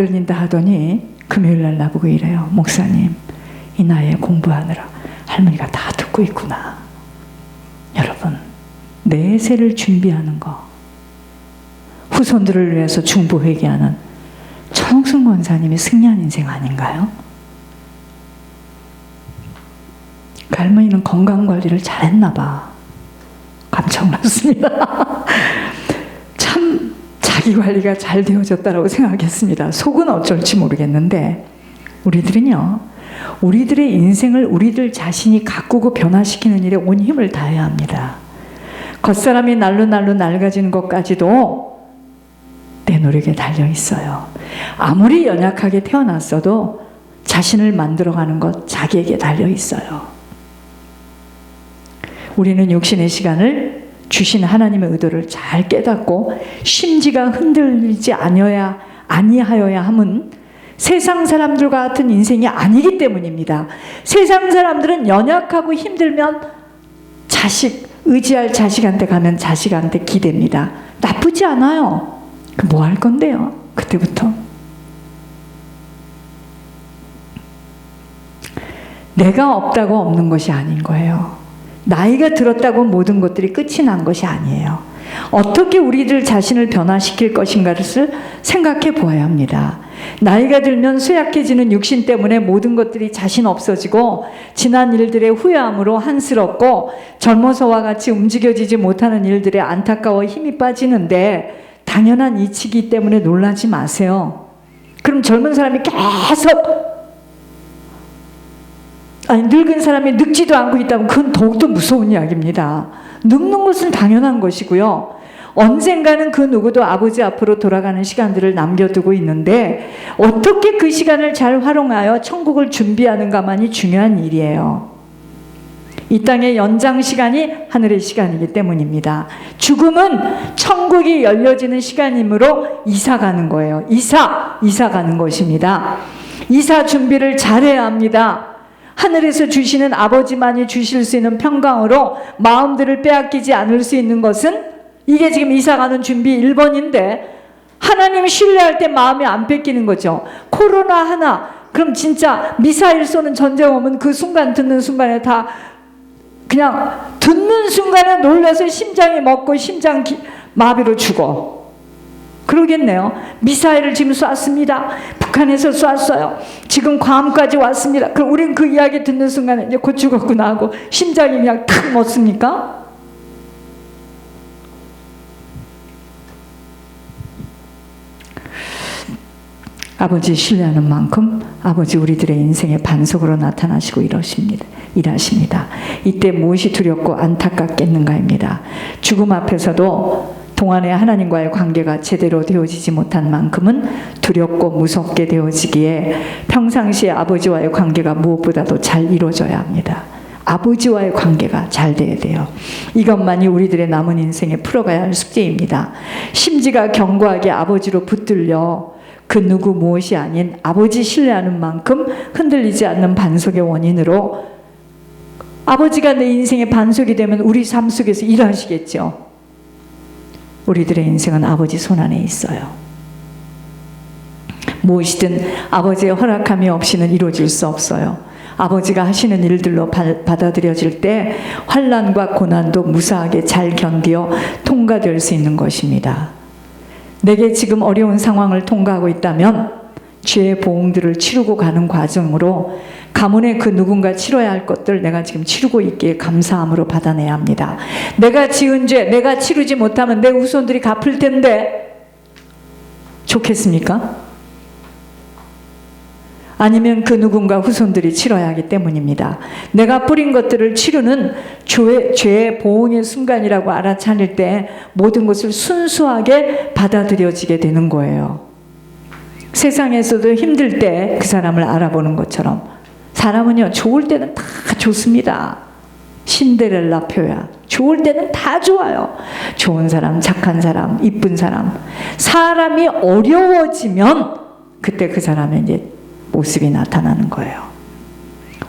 열린다 하더니 금요일날 나보고 이래요. 목사님, 이 나이에 공부하느라 할머니가 다 듣고 있구나. 여러분, 내세를 준비하는 거, 후손들을 위해서 중보회개하는 천옥순 권사님이 승리한 인생 아닌가요? 그 할머니는 건강관리를 잘했나 봐. 깜짝 놀랐습니다. 참 자기관리가 잘 되어졌다고 생각했습니다. 속은 어쩔지 모르겠는데, 우리들은요, 우리들의 인생을 우리들 자신이 가꾸고 변화시키는 일에 온 힘을 다해야 합니다. 겉사람이 날로 낡아지는 것까지도 내 노력에 달려 있어요. 아무리 연약하게 태어났어도 자신을 만들어가는 것 자기에게 달려 있어요. 우리는 육신의 시간을 주신 하나님의 의도를 잘 깨닫고 심지가 흔들리지 아니하여야 함은 세상 사람들과 같은 인생이 아니기 때문입니다. 세상 사람들은 연약하고 힘들면 의지할 자식한테 가면 자식한테 기댑니다. 나쁘지 않아요. 뭐 할 건데요? 그때부터. 내가 없다고 없는 것이 아닌 거예요. 나이가 들었다고 모든 것들이 끝이 난 것이 아니에요. 어떻게 우리들 자신을 변화시킬 것인가를 생각해 보아야 합니다. 나이가 들면 쇠약해지는 육신 때문에 모든 것들이 자신 없어지고 지난 일들의 후회함으로 한스럽고 젊어서와 같이 움직여지지 못하는 일들에 안타까워 힘이 빠지는데 당연한 이치기 때문에 놀라지 마세요. 그럼 젊은 사람이 계속 늙은 사람이 늙지도 않고 있다면 그건 더욱더 무서운 이야기입니다. 늙는 것은 당연한 것이고요. 언젠가는 그 누구도 아버지 앞으로 돌아가는 시간들을 남겨두고 있는데 어떻게 그 시간을 잘 활용하여 천국을 준비하는가만이 중요한 일이에요. 이 땅의 연장 시간이 하늘의 시간이기 때문입니다. 죽음은 천국이 열려지는 시간이므로 이사 가는 거예요. 이사 가는 것입니다. 이사 준비를 잘해야 합니다. 하늘에서 주시는 아버지만이 주실 수 있는 평강으로 마음들을 빼앗기지 않을 수 있는 것은 이게 지금 이사가는 준비 1번인데 하나님 신뢰할 때 마음이 안 뺏기는 거죠. 코로나 하나, 그럼 진짜 미사일 쏘는 전쟁 오면 그 순간 듣는 순간에 다 그냥 듣는 순간에 놀라서 심장이 먹고 마비로 죽어. 그러겠네요. 미사일을 지금 쐈습니다. 북한에서 쐈어요. 지금 괌까지 왔습니다. 그럼 우린 그 이야기 듣는 순간에 이제 곧 죽었구나 하고 심장이 그냥 탁 멎습니까? 아버지 신뢰하는 만큼 아버지 우리들의 인생의 반석으로 나타나시고 일하십니다. 이때 무엇이 두렵고 안타깝겠는가입니다. 죽음 앞에서도 동안의 하나님과의 관계가 제대로 되어지지 못한 만큼은 두렵고 무섭게 되어지기에 평상시에 아버지와의 관계가 무엇보다도 잘 이루어져야 합니다. 아버지와의 관계가 잘 돼야 돼요. 이것만이 우리들의 남은 인생에 풀어가야 할 숙제입니다. 심지가 견고하게 아버지로 붙들려 그 누구 무엇이 아닌 아버지 신뢰하는 만큼 흔들리지 않는 반석의 원인으로 아버지가 내 인생의 반석이 되면 우리 삶 속에서 일하시겠죠. 우리들의 인생은 아버지 손안에 있어요. 무엇이든 아버지의 허락함이 없이는 이루어질 수 없어요. 아버지가 하시는 일들로 받아들여질 때 환난과 고난도 무사하게 잘 견디어 통과될 수 있는 것입니다. 내게 지금 어려운 상황을 통과하고 있다면 죄의 보응들을 치르고 가는 과정으로 가문의 그 누군가 치러야 할 것들 내가 지금 치르고 있기에 감사함으로 받아내야 합니다. 내가 지은 죄 내가 치르지 못하면 내 후손들이 갚을 텐데 좋겠습니까? 아니면 그 누군가 후손들이 치러야 하기 때문입니다. 내가 뿌린 것들을 치르는 죄의 보응의 순간이라고 알아차릴 때 모든 것을 순수하게 받아들여지게 되는 거예요. 세상에서도 힘들 때 그 사람을 알아보는 것처럼 사람은요 좋을 때는 다 좋습니다. 신데렐라 표야. 좋을 때는 다 좋아요. 좋은 사람, 착한 사람, 이쁜 사람. 사람이 어려워지면 그때 그 사람의 이제 모습이 나타나는 거예요.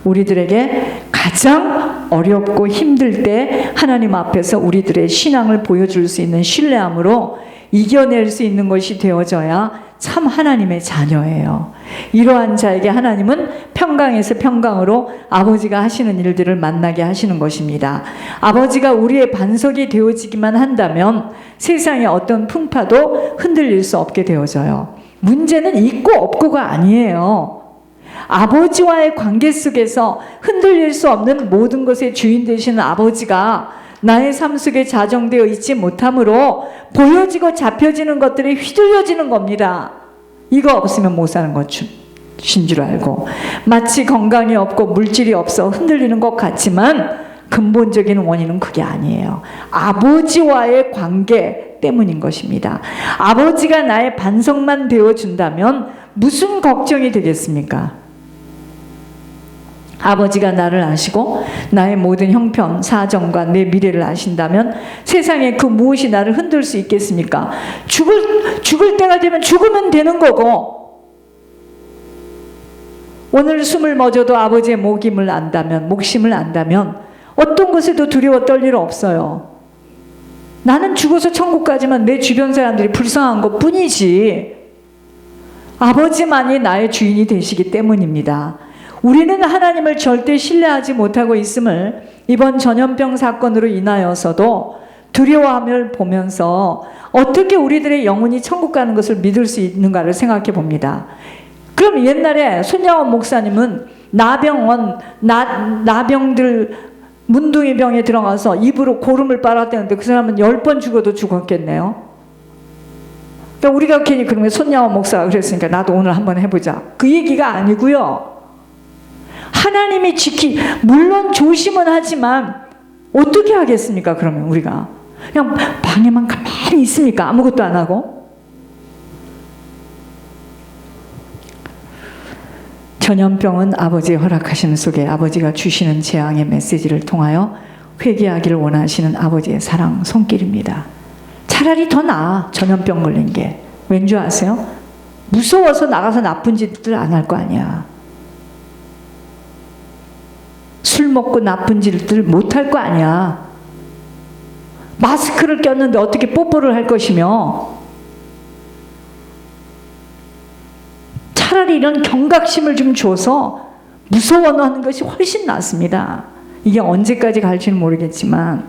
우리들에게 가장 어렵고 힘들 때 하나님 앞에서 우리들의 신앙을 보여줄 수 있는 신뢰함으로 이겨낼 수 있는 것이 되어져야 참 하나님의 자녀예요. 이러한 자에게 하나님은 평강에서 평강으로 아버지가 하시는 일들을 만나게 하시는 것입니다. 아버지가 우리의 반석이 되어지기만 한다면 세상의 어떤 풍파도 흔들릴 수 없게 되어져요. 문제는 있고 없고가 아니에요. 아버지와의 관계 속에서 흔들릴 수 없는 모든 것의 주인 되시는 아버지가 나의 삶 속에 자정되어 있지 못하므로 보여지고 잡혀지는 것들이 휘둘려지는 겁니다. 이거 없으면 못 사는 것인 줄 알고 마치 건강이 없고 물질이 없어 흔들리는 것 같지만 근본적인 원인은 그게 아니에요. 아버지와의 관계 때문인 것입니다. 아버지가 나의 반석만 되어준다면 무슨 걱정이 되겠습니까? 아버지가 나를 아시고 나의 모든 형편, 사정과 내 미래를 아신다면 세상에 그 무엇이 나를 흔들 수 있겠습니까? 죽을 때가 되면 죽으면 되는 거고, 오늘 숨을 멎어도 아버지의 목임을 안다면, 목심을 안다면 어떤 것에도 두려워 떨 일 없어요. 나는 죽어서 천국 가지만 내 주변 사람들이 불쌍한 것 뿐이지 아버지만이 나의 주인이 되시기 때문입니다. 우리는 하나님을 절대 신뢰하지 못하고 있음을 이번 전염병 사건으로 인하여서도 두려워함을 보면서 어떻게 우리들의 영혼이 천국 가는 것을 믿을 수 있는가를 생각해 봅니다. 그럼 옛날에 손양원 목사님은 나병들 문둥이 병에 들어가서 입으로 고름을 빨았대는데 그 사람은 10번 죽어도 죽었겠네요. 그러니까 우리가 괜히 그러면 손양원 목사가 그랬으니까 나도 오늘 한번 해보자, 그 얘기가 아니고요. 하나님이 물론 조심은 하지만 어떻게 하겠습니까? 그러면 우리가 그냥 방에만 가만히 있으니까 아무것도 안 하고. 전염병은 아버지의 허락하시는 속에 아버지가 주시는 재앙의 메시지를 통하여 회개하기를 원하시는 아버지의 사랑 손길입니다. 차라리 더 나아 전염병 걸린 게. 왠 줄 아세요? 무서워서 나가서 나쁜 짓들 안 할 거 아니야. 술 먹고 나쁜 짓들 못 할 거 아니야. 마스크를 꼈는데 어떻게 뽀뽀를 할 것이며. 차라리 이런 경각심을 좀 줘서 무서워하는 것이 훨씬 낫습니다. 이게 언제까지 갈지는 모르겠지만,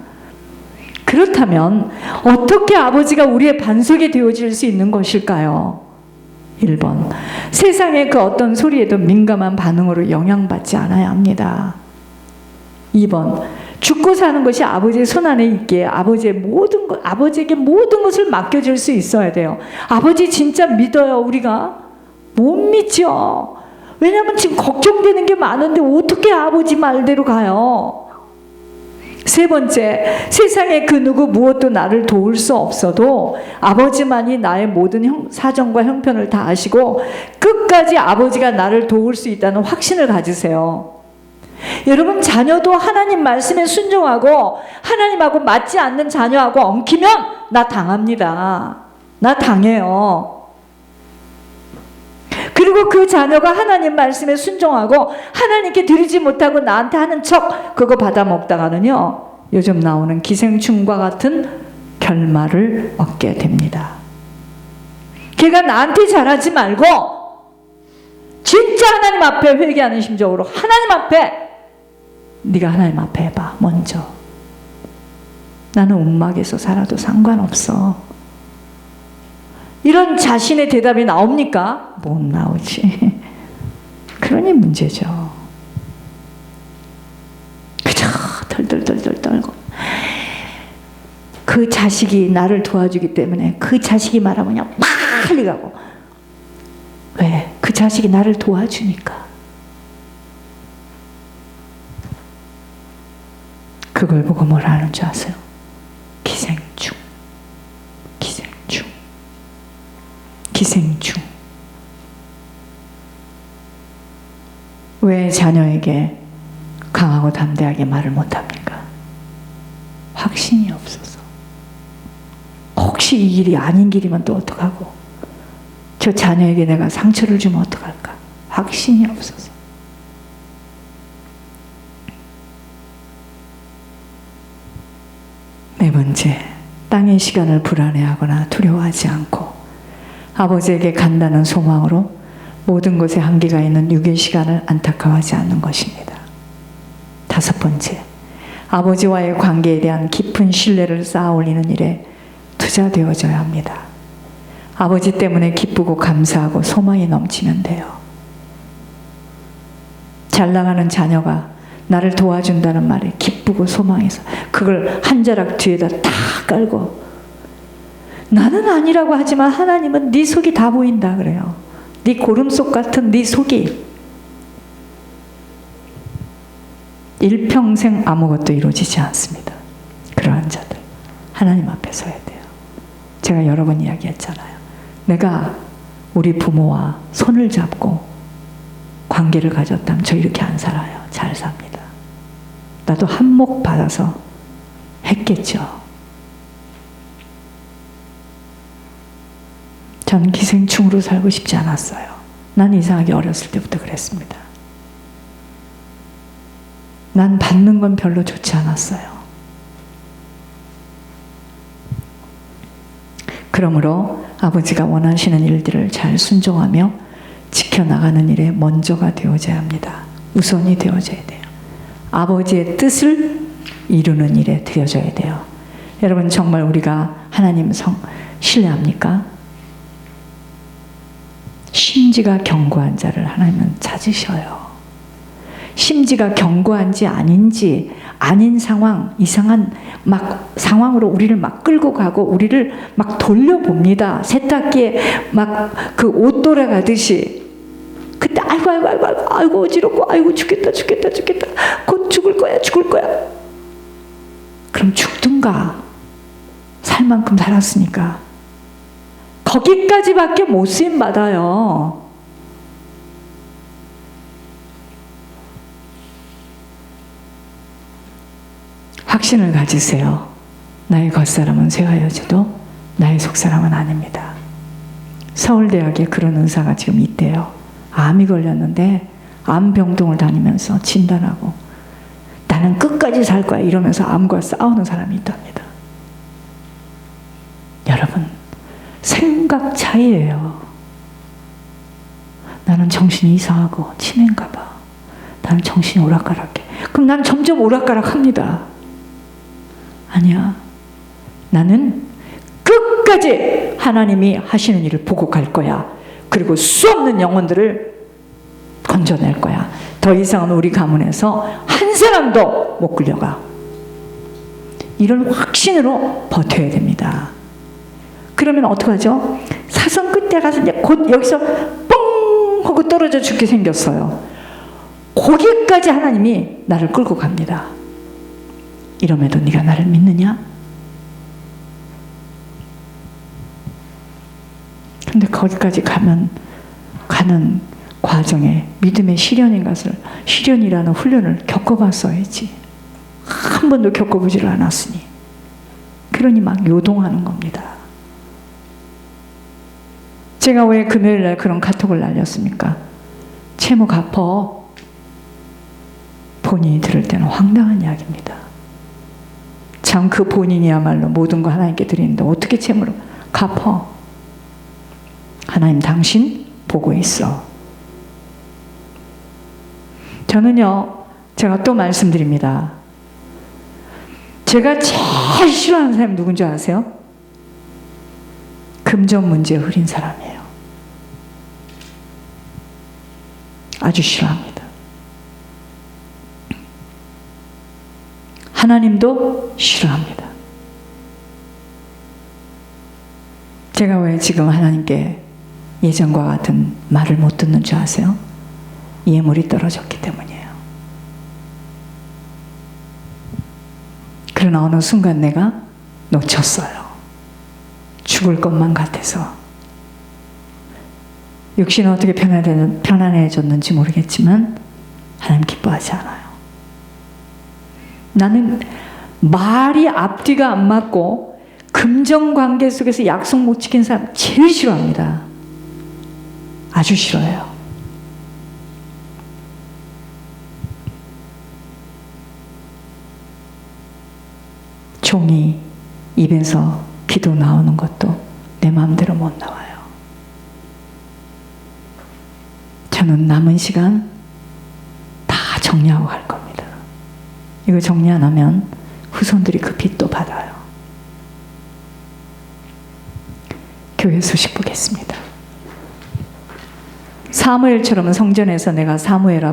그렇다면 어떻게 아버지가 우리의 반석이 되어질 수 있는 것일까요? 1번, 세상의 그 어떤 소리에도 민감한 반응으로 영향받지 않아야 합니다. 2번, 죽고 사는 것이 아버지의 손안에 있기에 아버지에게 모든 것을 맡겨줄 수 있어야 돼요. 아버지 진짜 믿어요, 우리가? 못 믿죠. 왜냐하면 지금 걱정되는 게 많은데 어떻게 아버지 말대로 가요? 3번째, 세상의 그 누구 무엇도 나를 도울 수 없어도 아버지만이 나의 모든 사정과 형편을 다 아시고 끝까지 아버지가 나를 도울 수 있다는 확신을 가지세요. 여러분, 자녀도 하나님 말씀에 순종하고 하나님하고 맞지 않는 자녀하고 엉키면 나 당합니다. 나 당해요. 그리고 그 자녀가 하나님 말씀에 순종하고 하나님께 드리지 못하고 나한테 하는 척 그거 받아 먹다가는요, 요즘 나오는 기생충과 같은 결말을 얻게 됩니다. 걔가 나한테 잘하지 말고 진짜 하나님 앞에 회개하는 심정으로 하나님 앞에, 네가 하나님 앞에 해봐 먼저. 나는 움막에서 살아도 상관없어. 이런 자신의 대답이 나옵니까? 못 나오지. 그러니 문제죠. 그저 덜덜덜덜 떨고 그 자식이 나를 도와주기 때문에 그 자식이 말하면 그냥 빨리 가고. 왜? 그 자식이 나를 도와주니까. 그걸 보고 뭐라 하는 줄 아세요? 기생충. 기생충. 기생충. 왜 자녀에게 강하고 담대하게 말을 못합니까? 확신이 없어서. 혹시 이 길이 아닌 길이면 또 어떡하고, 저 자녀에게 내가 상처를 주면 어떡할까? 확신이 없어서. 네 번째, 땅의 시간을 불안해하거나 두려워하지 않고 아버지에게 간다는 소망으로 모든 것에 한계가 있는 육의 시간을 안타까워하지 않는 것입니다. 다섯 번째, 아버지와의 관계에 대한 깊은 신뢰를 쌓아 올리는 일에 투자되어져야 합니다. 아버지 때문에 기쁘고 감사하고 소망이 넘치면 돼요. 잘 나가는 자녀가 나를 도와준다는 말에 기쁘고 소망해서 그걸 한 자락 뒤에다 다 깔고, 나는 아니라고 하지만 하나님은 네 속이 다 보인다 그래요. 네 고름 속 같은 네 속이. 일평생 아무것도 이루어지지 않습니다. 그러한 자들 하나님 앞에 서야 돼요. 제가 여러 번 이야기했잖아요. 내가 우리 부모와 손을 잡고 관계를 가졌다면 저 이렇게 안 살아요. 잘 삽니다. 나도 한몫 받아서 했겠죠. 전 기생충으로 살고 싶지 않았어요. 난 이상하게 어렸을 때부터 그랬습니다. 난 받는 건 별로 좋지 않았어요. 그러므로 아버지가 원하시는 일들을 잘 순종하며 지켜나가는 일에 먼저가 되어져야 합니다. 우선이 되어져야 돼요. 아버지의 뜻을 이루는 일에 되어져야 돼요. 여러분, 정말 우리가 하나님 신뢰합니까? 심지가 견고한 자를 하나님은 찾으셔요. 심지가 견고한지 아닌지, 아닌 상황, 이상한 막 상황으로 우리를 막 끌고 가고 우리를 막 돌려봅니다. 세탁기에 막 그 옷 돌아가듯이. 그때 아이고 어지럽고 아이고 죽겠다 곧 죽을 거야. 그럼 죽든가. 살 만큼 살았으니까. 거기까지밖에 못 쓰임 받아요. 확신을 가지세요. 나의 겉사람은 쇠하여져도 나의 속사람은 아닙니다. 서울대학에 그런 의사가 지금 있대요. 암이 걸렸는데 암병동을 다니면서 진단하고 나는 끝까지 살 거야 이러면서 암과 싸우는 사람이 있답니다. 여러분, 생각 차이예요. 나는 정신이 이상하고 치매인가 봐. 나는 정신이 오락가락해. 그럼 난 점점 오락가락합니다. 아니야. 나는 끝까지 하나님이 하시는 일을 보고 갈 거야. 그리고 수 없는 영혼들을 건져낼 거야. 더 이상은 우리 가문에서 한 사람도 못 끌려가. 이런 확신으로 버텨야 됩니다. 그러면 어떡하죠? 사선 끝에 가서 이제 곧 여기서 뻥 하고 떨어져 죽게 생겼어요. 거기까지 하나님이 나를 끌고 갑니다. 이러면도 네가 나를 믿느냐? 근데 거기까지 가는 과정에 믿음의 시련이라는 훈련을 겪어봤어야지. 한 번도 겪어보지를 않았으니. 그러니 막 요동하는 겁니다. 제가 왜 금요일날 그런 카톡을 날렸습니까? 채무 갚어. 본인이 들을 때는 황당한 이야기입니다. 참 그 본인이야말로 모든 거 하나님께 드리는데 어떻게 채무를 갚어? 하나님 당신 보고 있어. 저는요, 제가 또 말씀드립니다. 제가 제일 싫어하는 사람이 누군지 아세요? 금전 문제에 흐린 사람이에요. 아주 싫어합니다. 하나님도 싫어합니다. 제가 왜 지금 하나님께 예전과 같은 말을 못 듣는 줄 아세요? 예물이 떨어졌기 때문이에요. 그러나 어느 순간 내가 놓쳤어요. 죽을 것만 같아서. 육신은 어떻게 편안해졌는지 모르겠지만 하나님 기뻐하지 않아요. 나는 말이 앞뒤가 안 맞고 금전관계 속에서 약속 못 지킨 사람 제일 싫어합니다. 아주 싫어요. 종이 입에서 기도 나오는 것도 내 마음대로 못 나와요. 저는 남은 시간 다 정리하고 갈 겁니다. 이거 정리 안 하면 후손들이 그 빚도 받아요. 교회 소식 보겠습니다. 사무엘처럼 성전에서 내가 사무엘아